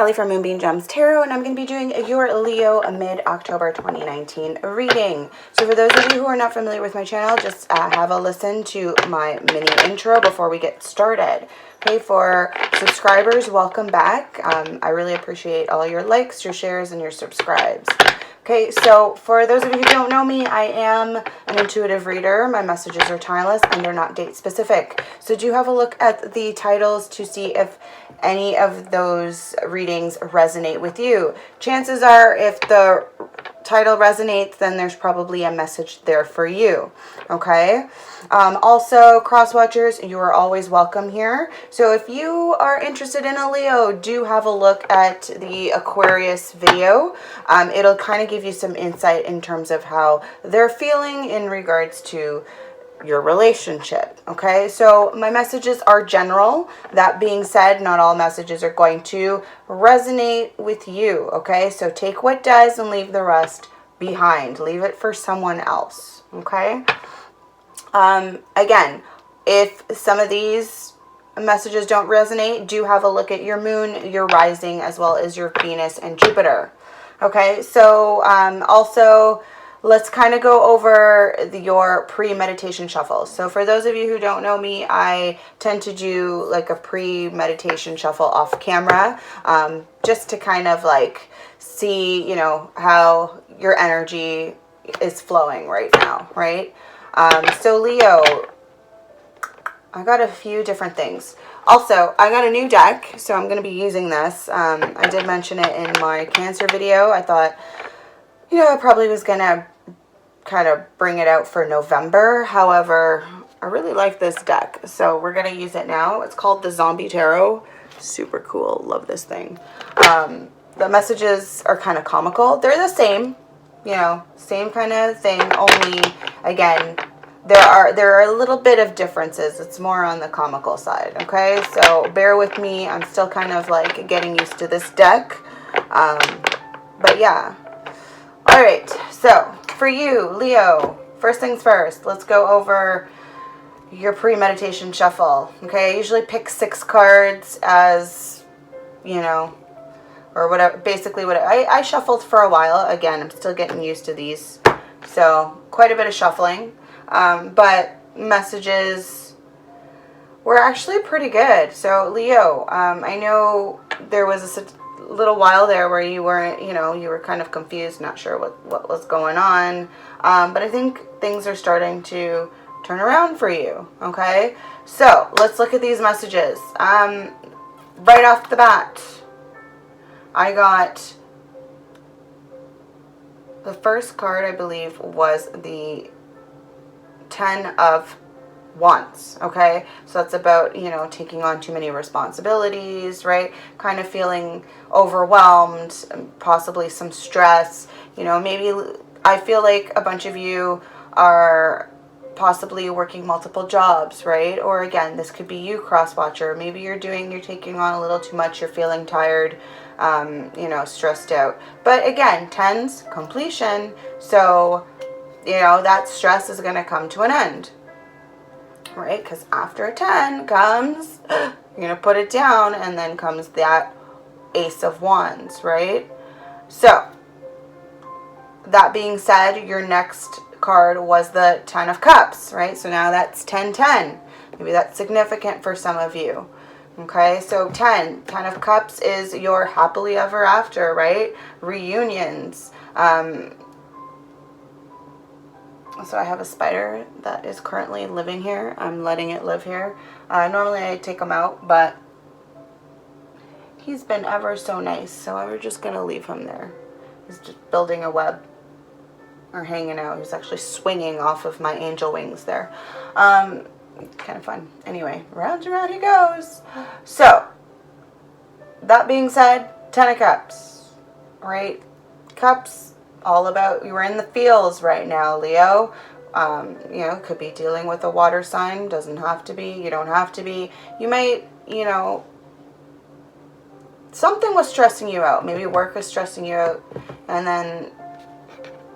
Allie from Moonbean Tarot, and I'm going to be doing your Leo mid-October 2019 reading. So for those of you who are not familiar with my channel, just have a listen to my mini intro before we get started. Okay, for subscribers, welcome back. I really appreciate all your likes, your shares, and your subscribes. Okay, so for those of you who don't know me, I am an intuitive reader. My messages are timeless and they're not date specific. So do have a look at the titles to see if any of those readings resonate with you. Chances are if the title resonates, then there's probably a message there for you. Okay. Also, cross watchers, you are always welcome here. So if you are interested in a Leo, do have a look at the Aquarius video. It'll kind of give you some insight in terms of how they're feeling in regards to your relationship. Okay, so my messages are general. That being said, not all messages are going to resonate with you. Okay, so take what does and leave the rest behind. Leave it for someone else. Okay. Again, if some of these messages don't resonate, do have a look at your moon, your rising, as well as your Venus and Jupiter. Okay, so also let's kind of go over your pre-meditation shuffle. So for those of you who don't know me, I tend to do like a pre-meditation shuffle off camera, just to kind of like see, you know, how your energy is flowing right now, right? So Leo, I got a few different things. Also, I got a new deck, so I'm going to be using this. I did mention it in my Cancer video. I thought, you know, I probably was going to kind of bring it out for November. However, I really like this deck, so we're going to use it now. It's called the Zombie Tarot. Super cool. Love this thing. The messages are kind of comical. They're the same, you know, same kind of thing, only, again, there are a little bit of differences. It's more on the comical side, okay? So bear with me. I'm still kind of like getting used to this deck. But yeah. All right. So for you, Leo, first things first, let's go over your pre-meditation shuffle. Okay. I usually pick 6 cards as, you know, or whatever, basically what I shuffled for a while. Again, I'm still getting used to these. So quite a bit of shuffling. But messages were actually pretty good. So Leo, I know there was a little while there where you weren't, you know, you were kind of confused, not sure what was going on. But I think things are starting to turn around for you. Okay. So let's look at these messages. Right off the bat, I got the first card, I believe, was the 10 of Wands. Okay, so that's about, you know, taking on too many responsibilities, right? Kind of feeling overwhelmed, possibly some stress, you know, maybe I feel like a bunch of you are possibly working multiple jobs, right? Or again, this could be you, cross watcher. Maybe you're taking on a little too much, you're feeling tired, you know, stressed out. But again, 10's completion, so you know, that stress is going to come to an end, right? Because after a 10 comes, you're going to put it down, and then comes that Ace of Wands, right? So, that being said, your next card was the 10 of Cups, right? So now that's 10-10. Maybe that's significant for some of you. Okay, so 10 of Cups is your happily ever after, right? Reunions. So I have a spider that is currently living here. I'm letting it live here. Normally I take him out, but he's been ever so nice. So I'm just going to leave him there. He's just building a web or hanging out. He's actually swinging off of my angel wings there. Kind of fun. Anyway, round and round he goes. So that being said, 10 of Cups, right? Cups. All about, you're in the feels right now, Leo. You know, could be dealing with a water sign. Doesn't have to be. You don't have to be. You might, you know, something was stressing you out. Maybe work was stressing you out. And then,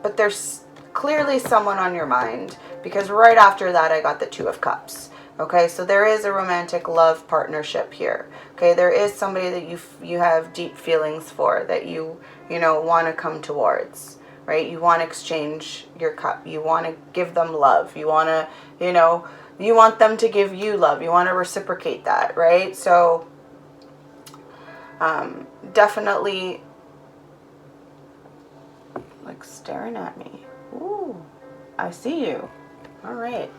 but there's clearly someone on your mind. Because right after that, I got the 2 of Cups. Okay, so there is a romantic love partnership here. Okay. Okay, there is somebody that you have deep feelings for, that you know, want to come towards, right? You want to exchange your cup. You want to give them love. You want to, you know, you want them to give you love. You want to reciprocate that, right? So definitely, like, staring at me. Ooh, I see you. All right.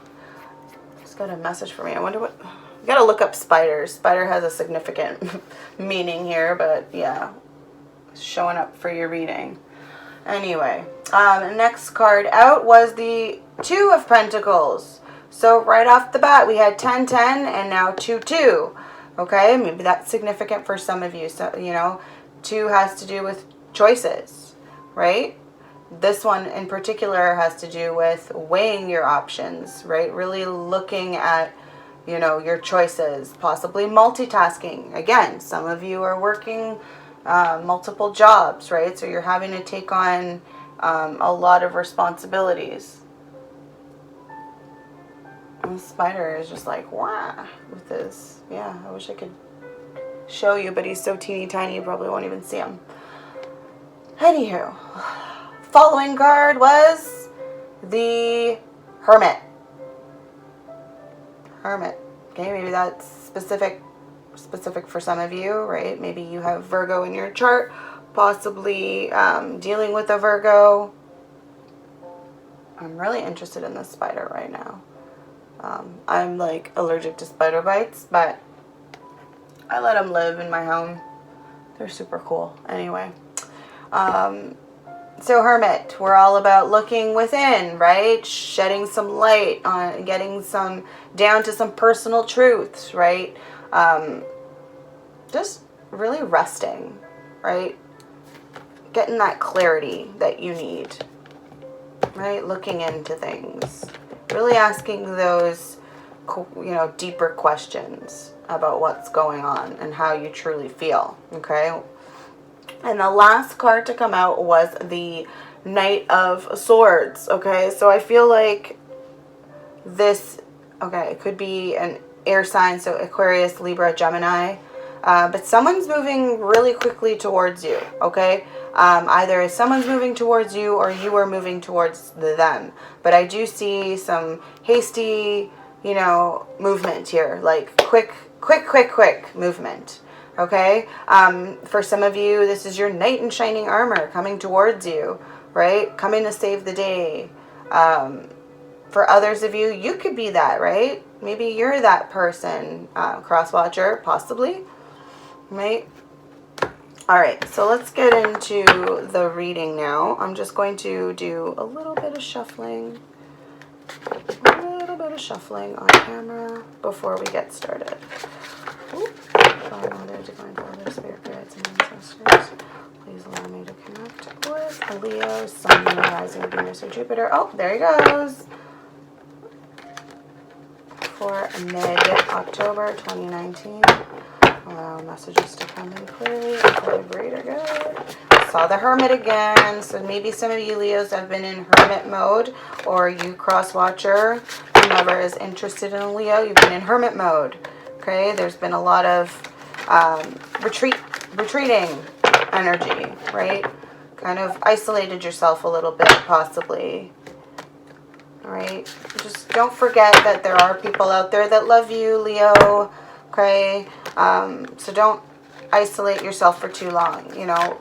Just got a message for me. I wonder what... You gotta look up spiders. Spider has a significant meaning here, but yeah, showing up for your reading. Anyway, next card out was the Two of Pentacles. So right off the bat, we had 10, 10, and now 2, 2. Okay, maybe that's significant for some of you. So, you know, 2 has to do with choices, right? This one in particular has to do with weighing your options, right? Really looking at, you know, your choices, possibly multitasking. Again, some of you are working multiple jobs, right? So you're having to take on a lot of responsibilities. And the spider is just like, wow, with this. Yeah, I wish I could show you, but he's so teeny tiny you probably won't even see him. Anywho, following card was the Hermit. Hermit. Okay, maybe that's specific for some of you, right? Maybe you have Virgo in your chart, possibly dealing with a Virgo. I'm really interested in this spider right now. I'm like allergic to spider bites, but I let them live in my home. They're super cool. Anyway, so Hermit, we're all about looking within, right? Shedding some light on, getting some down to some personal truths, right? Just really resting, right? Getting that clarity that you need, right? Looking into things, really asking those, you know, deeper questions about what's going on and how you truly feel, okay? And the last card to come out was the Knight of Swords, okay? So I feel like this, okay, it could be an air sign, so Aquarius, Libra, Gemini, but someone's moving really quickly towards you, okay? Either someone's moving towards you or you are moving towards them. But I do see some hasty, you know, movement here, like quick movement. Okay, for some of you, this is your knight in shining armor coming towards you, right? Coming to save the day. For others of you, you could be that, right? Maybe you're that person, cross-watcher, possibly, right? All right, so let's get into the reading now. I'm just going to do a little bit of shuffling. On camera before we get started. Father, Mother, Divine Father, Spirit Guides, and Ancestors, please allow me to connect with a Leo, Sun, Moon, Rising, Venus, or Jupiter. Oh, there he goes. For mid-October 2019. Allow messages to come in clearly for the greater good. Saw the Hermit again. So maybe some of you Leos have been in Hermit mode, or you cross-watcher, whoever is interested in a Leo, you've been in Hermit mode. Okay, there's been a lot of retreating energy, right? Kind of isolated yourself a little bit, possibly. All right, just don't forget that there are people out there that love you, Leo. Okay, so don't isolate yourself for too long. You know,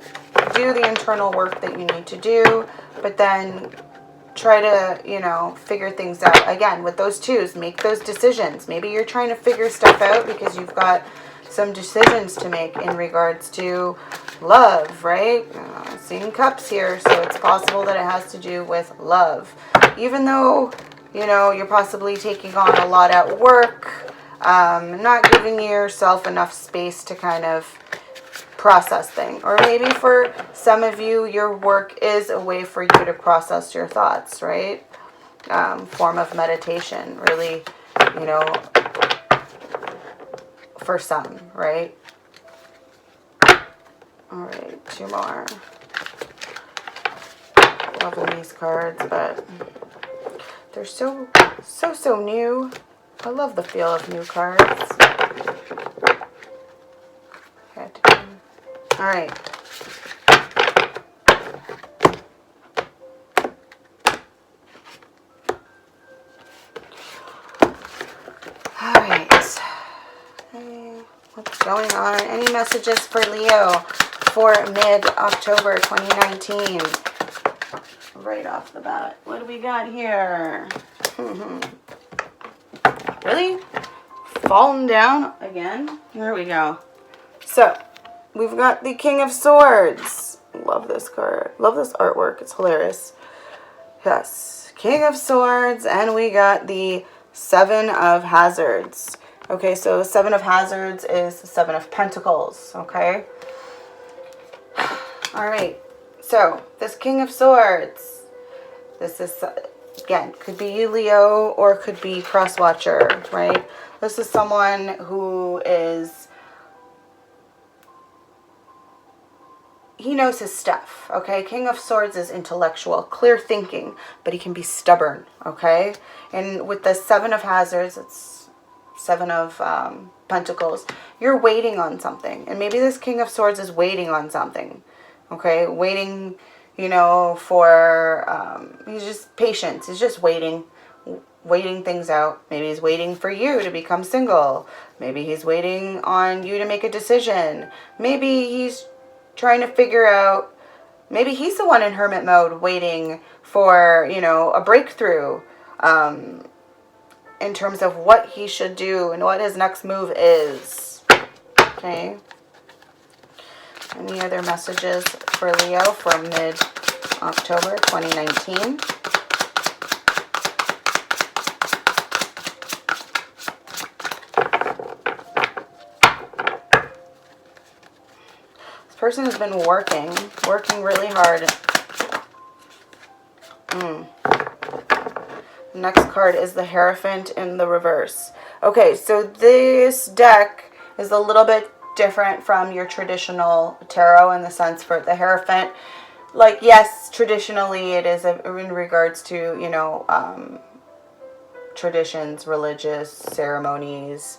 do the internal work that you need to do, but then try to, you know, figure things out. Again, with those twos, make those decisions. Maybe you're trying to figure stuff out because you've got some decisions to make in regards to love, right? Seeing cups here, so it's possible that it has to do with love. Even though, you know, you're possibly taking on a lot at work, not giving yourself enough space to kind of process things. Or maybe for some of you, your work is a way for you to process your thoughts, right? Form of meditation, really, you know, for some, right? All right, 2 more. Loving these cards, but they're so new. I love the feel of new cards. All right. All right. Okay. What's going on? Any messages for Leo for mid-October 2019? Right off the bat. What do we got here? Really? Falling down again? Here we go. So, we've got the King of Swords. Love this card. Love this artwork. It's hilarious. Yes. King of Swords. And we got the Seven of Hazards. Okay, so Seven of Hazards is the Seven of Pentacles. Okay? Alright. So, this King of Swords. This is, again, could be you, Leo, or could be cross-watcher, right? This is someone who is, he knows his stuff, okay? King of Swords is intellectual, clear thinking, but he can be stubborn, okay? And with the Seven of Hazards, it's Seven of Pentacles, you're waiting on something. And maybe this King of Swords is waiting on something, okay? Waiting, you know, for, he's just patient. He's just waiting things out. Maybe he's waiting for you to become single. Maybe he's waiting on you to make a decision. Maybe he's trying to figure out, maybe he's the one in hermit mode waiting for, you know, a breakthrough in terms of what he should do and what his next move is. Okay. Any other messages for Leo for mid-October 2019? This person has been working really hard. The next card is the Hierophant in the reverse. Okay, so this deck is a little bit different from your traditional tarot in the sense for the Hierophant. Like, yes, traditionally it is in regards to, you know, traditions, religious ceremonies,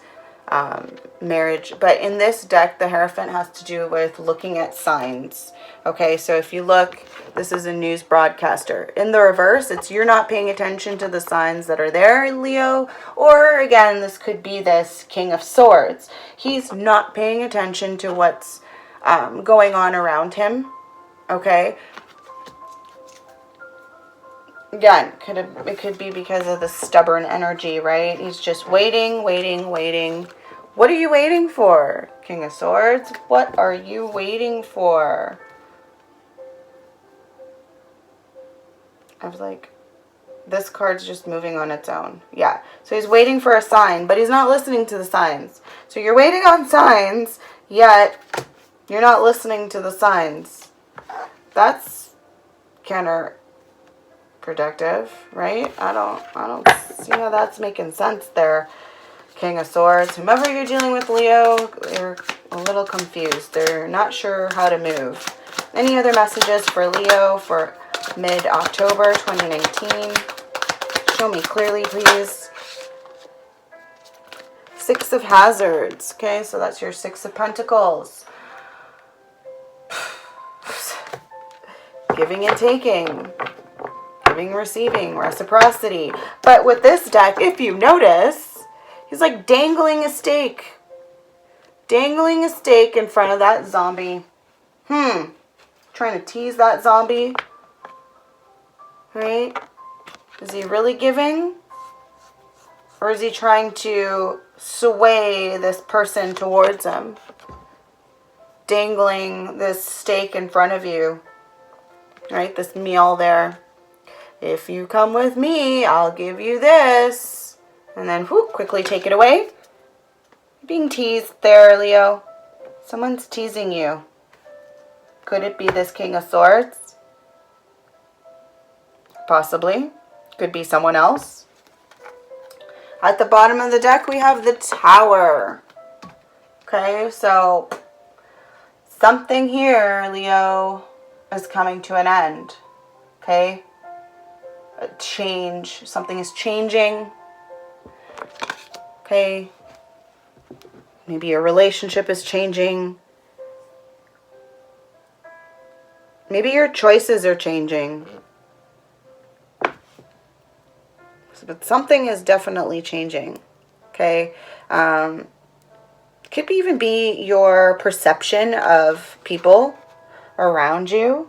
marriage. But in this deck, the Hierophant has to do with looking at signs. Okay, so if you look, this is a news broadcaster. In the reverse, it's you're not paying attention to the signs that are there, Leo. Or again, this could be this King of Swords. He's not paying attention to what's going on around him. Okay. Again, it could be because of the stubborn energy, right? He's just waiting. What are you waiting for, King of Swords? What are you waiting for? I was like, this card's just moving on its own. Yeah, so he's waiting for a sign, but he's not listening to the signs. So you're waiting on signs, yet you're not listening to the signs. That's counterproductive, right? I don't see how that's making sense there, King of Swords. Whomever you're dealing with, Leo, they're a little confused. They're not sure how to move. Any other messages for Leo for mid-October 2019? Show me clearly, please. Six of Hazards. Okay, so that's your Six of Pentacles. Giving and taking. Giving, receiving, reciprocity. But with this deck, if you notice, he's like dangling a stake. Dangling a stake in front of that zombie. Trying to tease that zombie. Right? Is he really giving? Or is he trying to sway this person towards him? Dangling this stake in front of you. Right? This meal there. If you come with me, I'll give you this. And then, whoop, quickly take it away. You're being teased there, Leo. Someone's teasing you. Could it be this King of Swords? Possibly. Could be someone else. At the bottom of the deck, we have the Tower. Okay, so something here, Leo, is coming to an end. Okay? A change. Something is changing. Okay? Maybe your relationship is changing. Maybe your choices are changing. But something is definitely changing. Okay? Could even be your perception of people around you.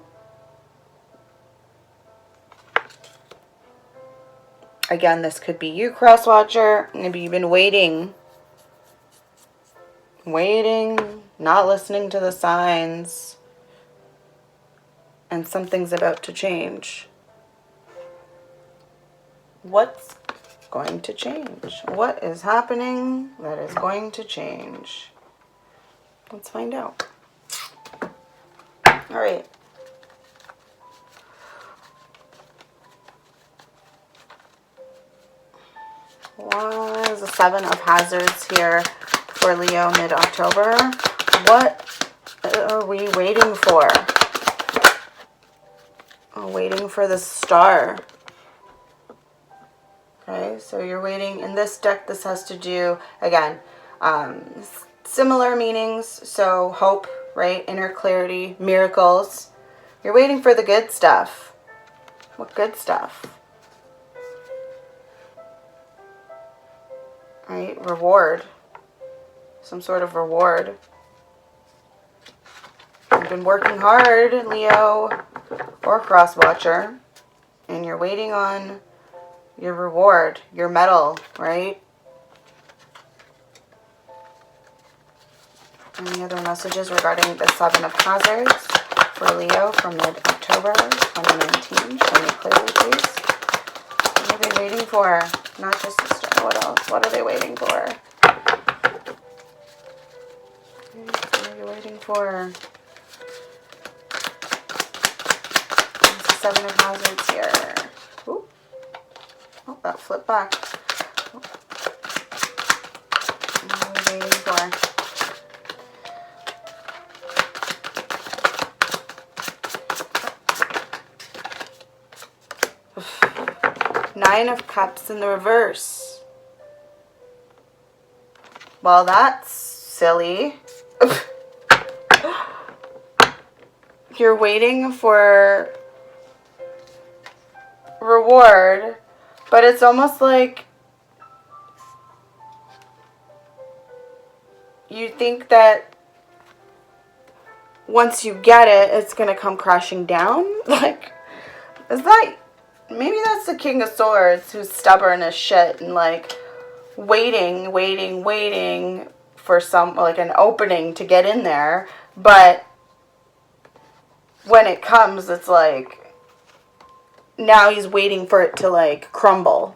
Again, this could be you, cross watcher. Maybe you've been waiting, not listening to the signs, and something's about to change. What's going to change? What is happening that is going to change? Let's find out. All right. Why is the Seven of Hazards here for Leo mid-October? What are we waiting for? We're waiting for the Star. Okay, so you're waiting. In this deck, this has to do, again, similar meanings. So hope, right? Inner clarity, miracles. You're waiting for the good stuff. What good stuff? Right? Reward. Some sort of reward. You've been working hard, Leo or cross watcher, and you're waiting on your reward, your medal, right? Any other messages regarding the Seven of Hazards for Leo from mid-October 2019? Show me clearly, please. What are they waiting for? Not just the Star. What else? What are they waiting for? What are you waiting for? There's the Seven of Hazards here. Ooh. Oh, that flipped back. What are we waiting for? Nine of Cups in the reverse. Well, that's silly. You're waiting for reward, but it's almost like you think that once you get it, it's going to come crashing down. Like, is that... Maybe that's the King of Swords who's stubborn as shit and like waiting for some, like, an opening to get in there. But when it comes, it's like now he's waiting for it to like crumble.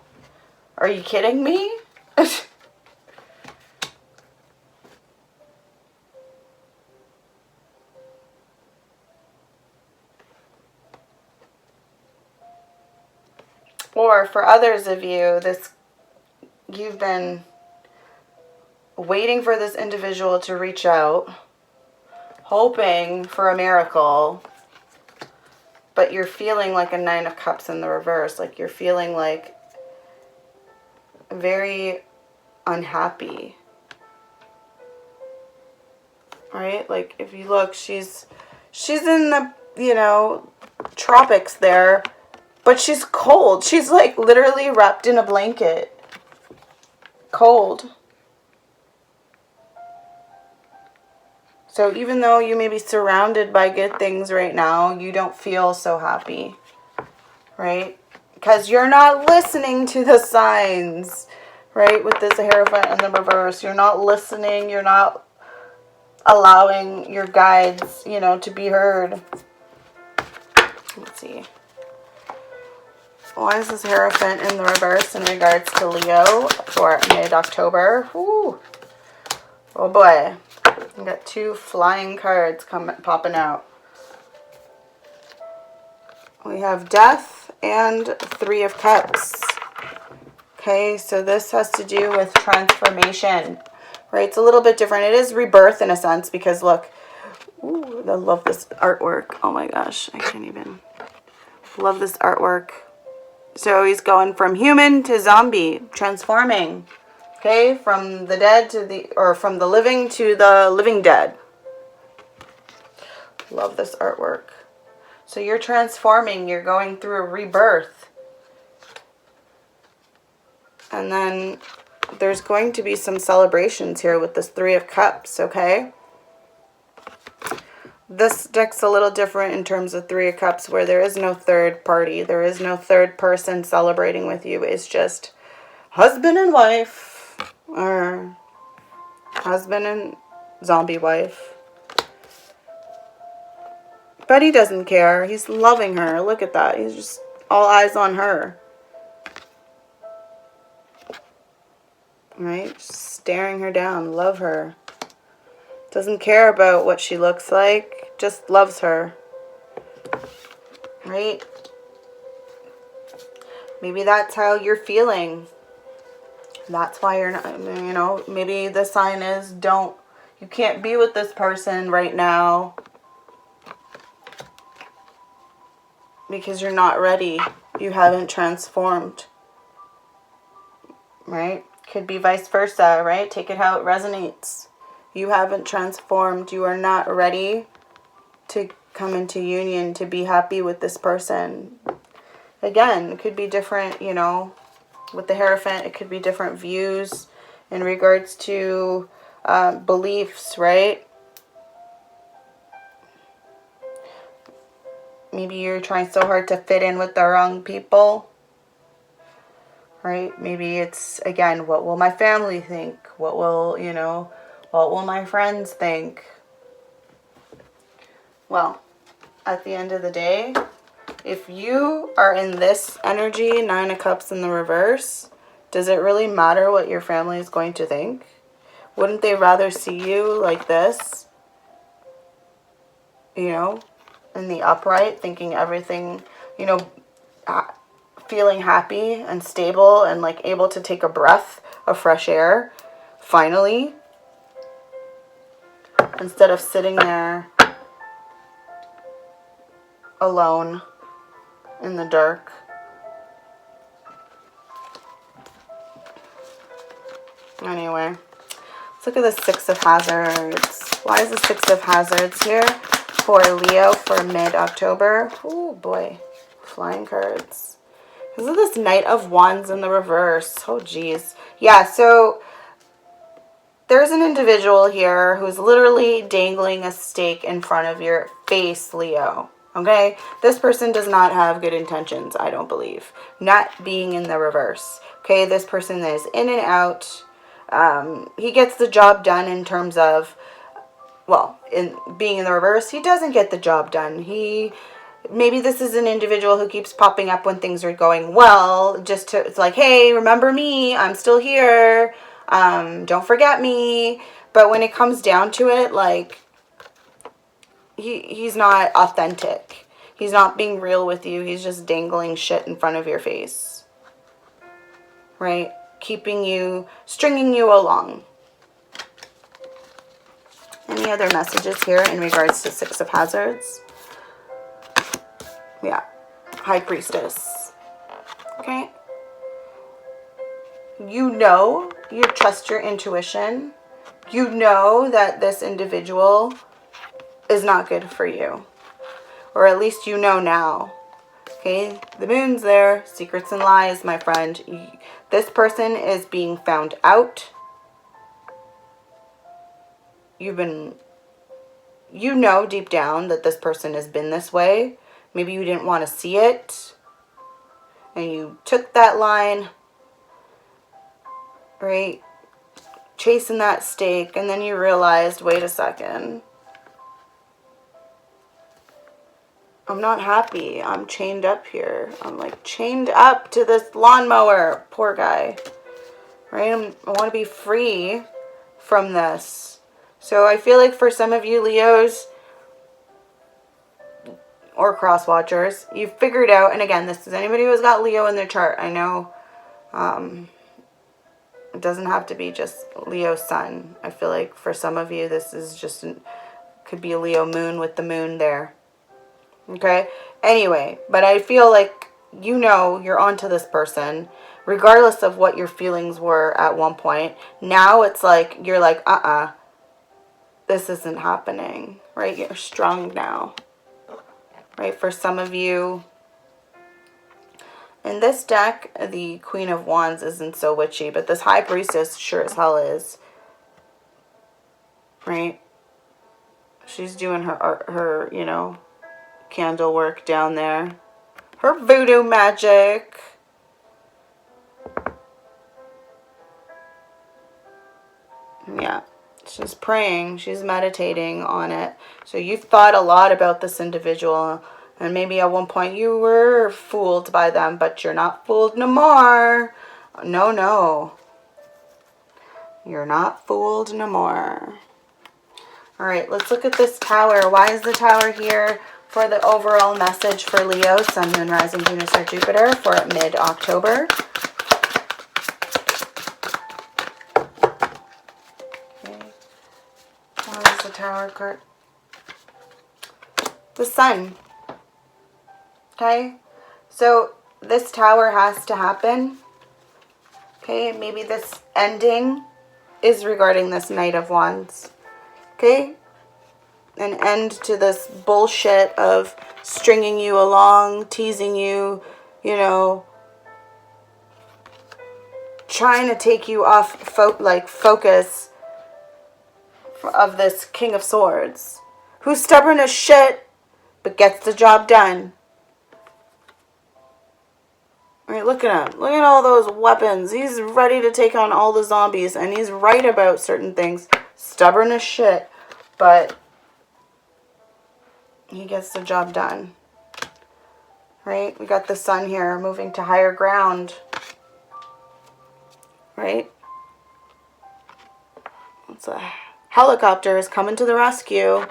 Are you kidding me? Or for others of you, you've been waiting for this individual to reach out, hoping for a miracle, but you're feeling like a Nine of Cups in the reverse. Like you're feeling like very unhappy. Right? Like if you look, she's in the, tropics there. But she's cold. She's like literally wrapped in a blanket. Cold. So even though you may be surrounded by good things right now, you don't feel so happy. Right? Because you're not listening to the signs. Right? With this Hierophant in the reverse. You're not listening. You're not allowing your guides, to be heard. Let's see. Why is this Hierophant in the reverse in regards to Leo for mid-October? Ooh. Oh boy. I got two flying cards popping out. We have Death and Three of Cups. Okay, so this has to do with transformation. Right? It's a little bit different. It is rebirth in a sense because look. Ooh, I love this artwork. Oh my gosh. I can't even. Love this artwork. So he's going from human to zombie, transforming, okay, from the dead from the living to the living dead. Love this artwork. So you're transforming. You're going through a rebirth. And then there's going to be some celebrations here with this Three of Cups, okay? This deck's a little different in terms of Three of Cups, where there is no third party. There is no third person celebrating with you. It's just husband and wife, or husband and zombie wife. But he doesn't care. He's loving her. Look at that. He's just all eyes on her. Right? Just staring her down. Love her. Doesn't care about what she looks like. Just loves her. Right? Maybe that's how you're feeling. That's why you're not, you know, maybe the sign is you can't be with this person right now because you're not ready. You haven't transformed. Right? Could be vice versa, right? Take it how it resonates. You haven't transformed. You are not ready to come into union, to be happy with this person. Again, it could be different, you know, with the Hierophant, it could be different views in regards to beliefs, right? Maybe you're trying so hard to fit in with the wrong people. Right? Maybe it's, again, what will my family think? What will, you know, what will my friends think? Well, at the end of the day, if you are in this energy, Nine of Cups in the reverse, does it really matter what your family is going to think? Wouldn't they rather see you like this? You know, in the upright, thinking everything, you know, feeling happy and stable and like able to take a breath of fresh air, finally, instead of sitting there alone in the dark. Anyway, let's look at the Six of Hazards. Why is the Six of Hazards here for Leo for mid-October? Oh boy, flying cards. Because of this Knight of Wands in the reverse. Oh geez. Yeah, so there's an individual here who's literally dangling a stake in front of your face, Leo. Okay? This person does not have good intentions, I don't believe. Not being in the reverse. Okay? This person is in and out. He gets the job done in terms of, well, in being in the reverse, he doesn't get the job done. Maybe this is an individual who keeps popping up when things are going well, just to, it's like, hey, remember me, I'm still here, don't forget me. But when it comes down to it, like, he's not authentic. He's not being real with you. He's just dangling shit in front of your face. Right? Keeping you, stringing you along. Any other messages here in regards to Six of Hazards? Yeah. High Priestess. Okay? You know, you trust your intuition. You know that this individual is not good for you. Or at least you know now. Okay? The moon's there. Secrets and lies, my friend. This person is being found out. You know deep down that this person has been this way. Maybe you didn't want to see it. And you took that line. Right? Chasing that stake. And then you realized, wait a second. I'm not happy. I'm chained up here. I'm like chained up to this lawnmower. Poor guy. Right? I want to be free from this. So I feel like for some of you Leos or cross watchers, you've figured out, and again, this is anybody who has got Leo in their chart. I know it doesn't have to be just Leo sun. I feel like for some of you, this is just, could be a Leo moon with the moon there. Okay? Anyway, but I feel like you know you're onto this person, regardless of what your feelings were at one point. Now it's like, you're like, this isn't happening, right? You're strong now. right? For some of you, in this deck, the Queen of Wands isn't so witchy, but this High Priestess sure as hell is, right? She's doing her art, her, you know, candle work down there. Her voodoo magic. Yeah. She's praying. She's meditating on it. So you've thought a lot about this individual. And maybe at one point you were fooled by them, but you're not fooled no more. No, no. You're not fooled no more. All right, let's look at this tower. Why is the tower here for the overall message for Leo, Sun, Moon, Rising, Venus, or Jupiter for mid-October? Okay. Why is the tower card? The Sun. Okay, so this tower has to happen. Okay, maybe this ending is regarding this Knight of Wands. Okay, an end to this bullshit of stringing you along, teasing you, you know, trying to take you off focus of this King of Swords, who's stubborn as shit, but gets the job done. All right, look at him. Look at all those weapons. He's ready to take on all the zombies, and he's right about certain things. Stubborn as shit, but he gets the job done. Right? We got the Sun here moving to higher ground. Right? It's a helicopter is coming to the rescue.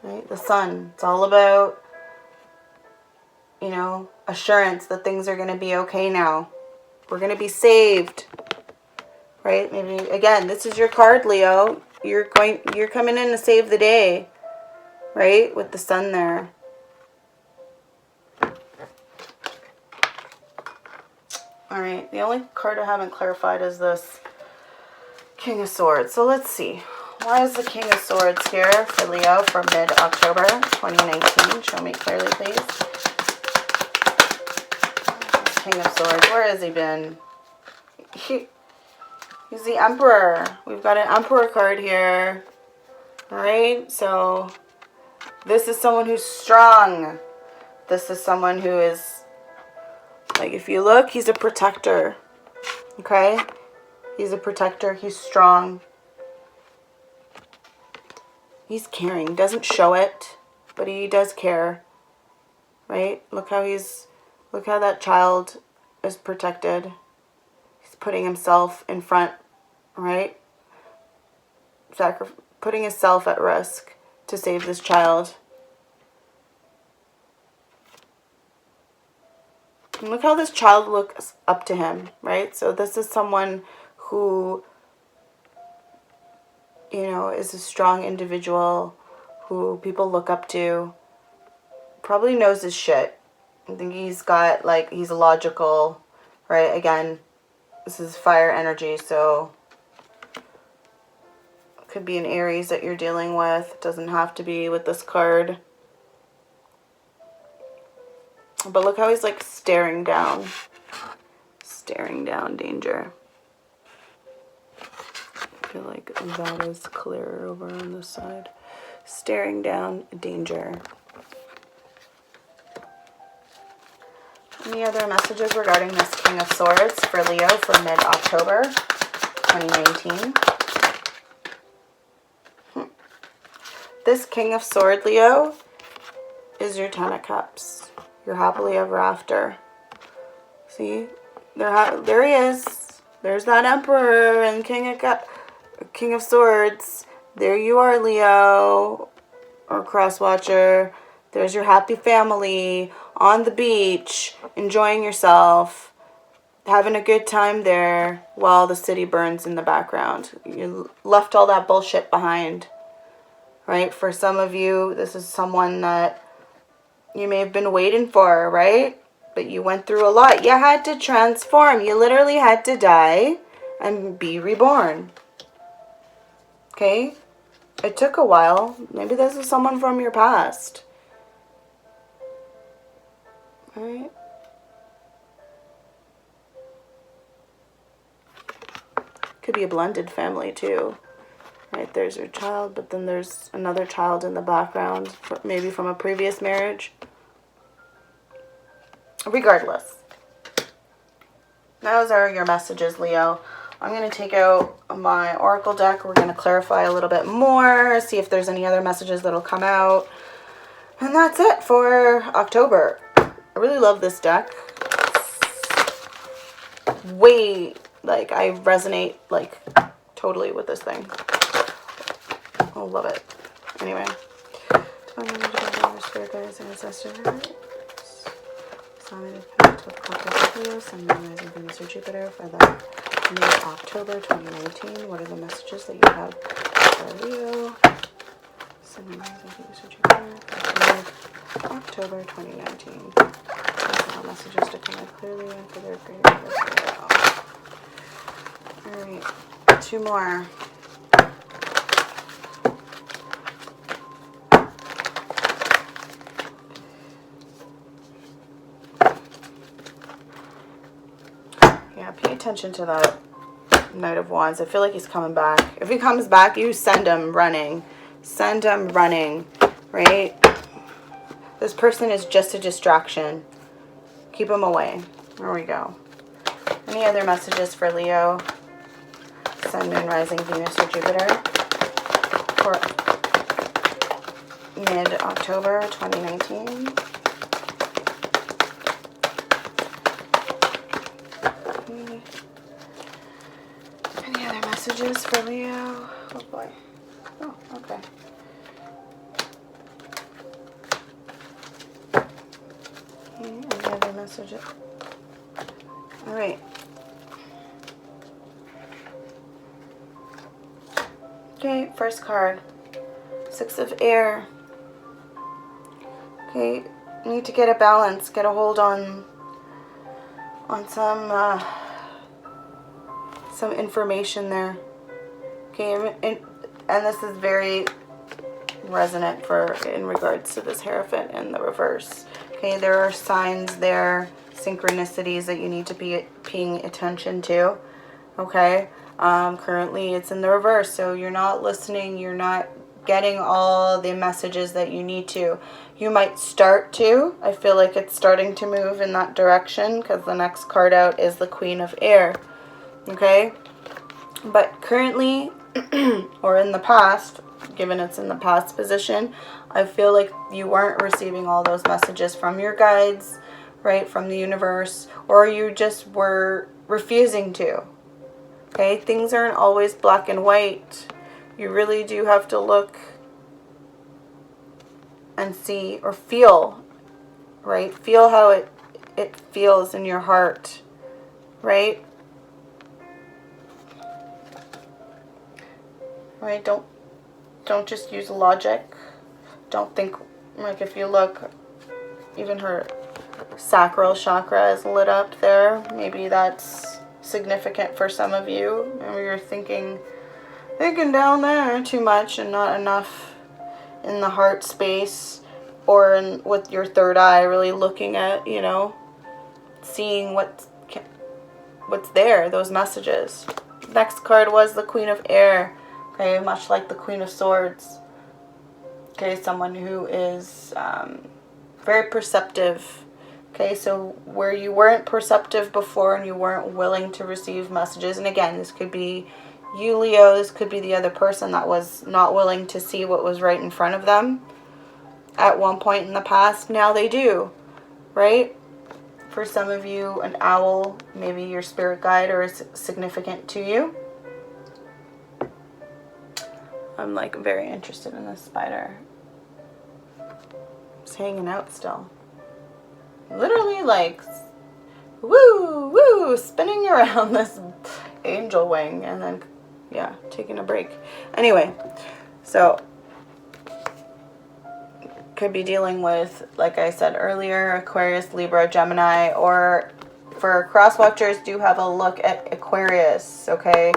Right? The Sun. It's all about, you know, assurance that things are going to be okay now. We're going to be saved. Right? Maybe, again, this is your card, Leo. You're coming in to save the day. Right? With the Sun there. Alright, the only card I haven't clarified is this King of Swords. So let's see. Why is the King of Swords here for Leo for mid-October 2019? Show me clearly, please. King of Swords. Where has he been? He's the Emperor. We've got an Emperor card here. Alright, so this is someone who's strong. This is someone who is, like, if you look, he's a protector. Okay? He's a protector. He's strong. He's caring. Doesn't show it, but he does care. Right? Look how that child is protected. He's putting himself in front, right? Putting himself at risk to save this child. And look how this child looks up to him, right? So this is someone who, you know, is a strong individual who people look up to. Probably knows his shit. I think he's got, like, he's logical, right? Again, this is fire energy, so it could be an Aries that you're dealing with. It doesn't have to be with this card. But look how he's, like, staring down. Staring down danger. I feel like that is clearer over on this side. Staring down danger. Any other messages regarding this King of Swords for Leo for mid-October 2019? This King of Swords, Leo, is your Ten of Cups. You're happily ever after. See? There he is. There's that Emperor and King of Swords. There you are, Leo. Or Crosswatcher. There's your happy family on the beach, enjoying yourself, having a good time there while the city burns in the background. You left all that bullshit behind. Right? For some of you, this is someone that you may have been waiting for, right? But you went through a lot. You had to transform. You literally had to die and be reborn. Okay? It took a while. Maybe this is someone from your past. All right. Could be a blended family too. Right, there's your child, but then there's another child in the background, maybe from a previous marriage. Regardless, those are your messages, Leo. I'm going to take out my oracle deck. We're going to clarify a little bit more, see if there's any other messages that'll come out. And that's it for October. I really love this deck. Way, like, I resonate, like, totally with this thing. I love it. Anyway. Spirit guides and ancestors. Sun connect with Clockwork Leo, Sun, Moon, Rising, Venus, or Jupiter for the mid-October 2019. What are the messages that you have for Leo? Sun, Moon, Rising, Venus, or Jupiter for the mid-October 2019. All messages to come out clearly and for their greater good. Alright, 2 more. Yeah, pay attention to that Knight of Wands. I feel like he's coming back. If he comes back, you send him running. Send him running, right? This person is just a distraction. Keep him away. There we go. Any other messages for Leo? Sun, Moon, Rising, Venus, or Jupiter for mid-October 2019. Any other messages for Leo? Oh boy. Oh, okay. Any other messages? All right. Okay, first card. 6 of Air. Okay, you need to get a balance, get a hold on some information there. Okay, and this is very resonant in regards to this Hierophant in the reverse. Okay, there are signs there, synchronicities that you need to be paying attention to. Okay, currently it's in the reverse, so you're not listening, you're not getting all the messages that you need to. You might start to. I feel like it's starting to move in that direction because the next card out is the Queen of Air. Okay, but currently or in the past, given it's in the past position, I feel like you weren't receiving all those messages from your guides, right, from the universe, or you just were refusing to. Okay, things aren't always black and white. You really do have to look and see or feel, right? Feel how it feels in your heart, right? Right? Don't just use logic. Don't think, like, if you look, even her sacral chakra is lit up there. Maybe that's significant for some of you. Maybe you're thinking down there too much and not enough in the heart space, or with your third eye, really looking at, you know, seeing what's there, those messages. Next card was the Queen of Air. Okay, much like the Queen of Swords. Okay, someone who is very perceptive. Okay, so where you weren't perceptive before and you weren't willing to receive messages, and again, this could be you, Leo, this could be the other person that was not willing to see what was right in front of them at one point in the past. Now they do, right? For some of you, an owl, maybe your spirit guide, or is significant to you. I'm like very interested in this spider. It's hanging out still. Literally like, woo, woo, spinning around this angel wing and then, yeah, taking a break. Anyway, so could be dealing with, like I said earlier, Aquarius, Libra, Gemini, or for cross watchers, do have a look at Aquarius, okay?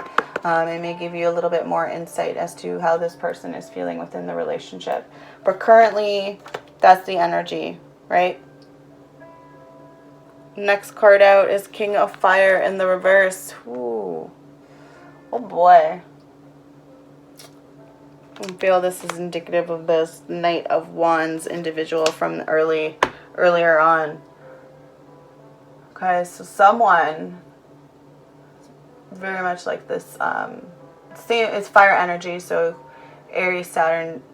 It may give you a little bit more insight as to how this person is feeling within the relationship. But currently, that's the energy, right? Next card out is King of Fire in the reverse. Ooh. Oh boy. I feel this is indicative of this Knight of Wands individual from earlier on. Okay, so someone very much like this, it's fire energy, so Aries, Saturn,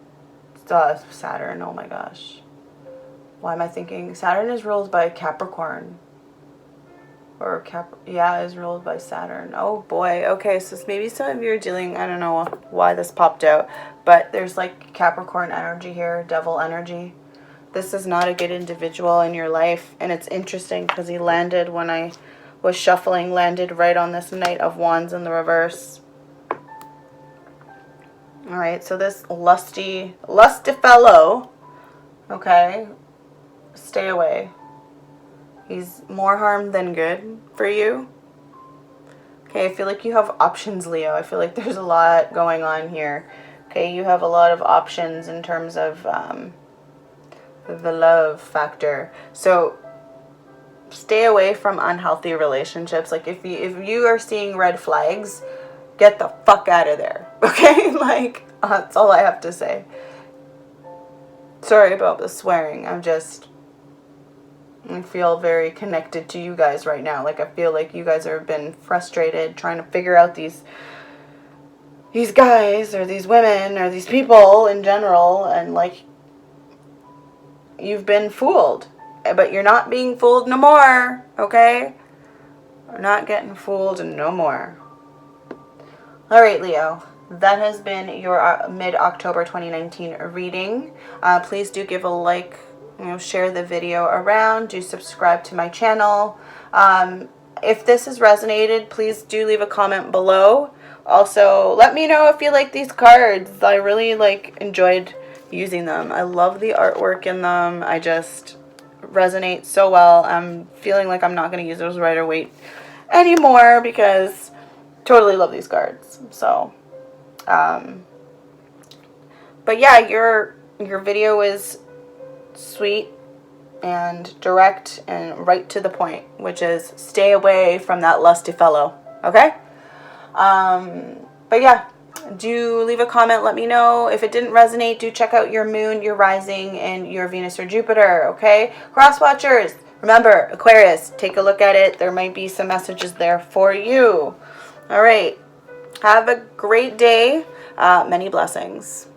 oh my gosh. Why am I thinking? Saturn is ruled by Capricorn. Or is ruled by Saturn. Oh boy. Okay, so maybe some of you are dealing, I don't know why this popped out, but there's like Capricorn energy here, devil energy. This is not a good individual in your life, and it's interesting because he landed when I was shuffling, landed right on this Knight of Wands in the reverse. All right, so this lusty fellow, okay, stay away. He's more harm than good for you. Okay, I feel like you have options, Leo. I feel like there's a lot going on here. Okay, you have a lot of options in terms of the love factor. So stay away from unhealthy relationships. Like if you are seeing red flags, get the fuck out of there. Okay? Like, that's all I have to say. Sorry about the swearing. I feel very connected to you guys right now. Like, I feel like you guys have been frustrated trying to figure out these guys or these women or these people in general, and like, you've been fooled. But you're not being fooled no more, okay? We're not getting fooled no more. All right, Leo. That has been your mid-October 2019 reading. Please do give a like, share the video around, do subscribe to my channel. If this has resonated, please do leave a comment below. Also, let me know if you like these cards. I really enjoyed using them. I love the artwork in them. I just resonate so well. I'm feeling like I'm not going to use those Rider Waite anymore because totally love these cards. So, but yeah, your video is sweet and direct and right to the point, which is stay away from that lusty fellow. Okay? But yeah, do leave a comment. Let me know if it didn't resonate. Do check out your moon, your rising, and your Venus or Jupiter. Okay? Cross watchers, remember, Aquarius, take a look at it. There might be some messages there for you. All right. Have a great day. Many blessings.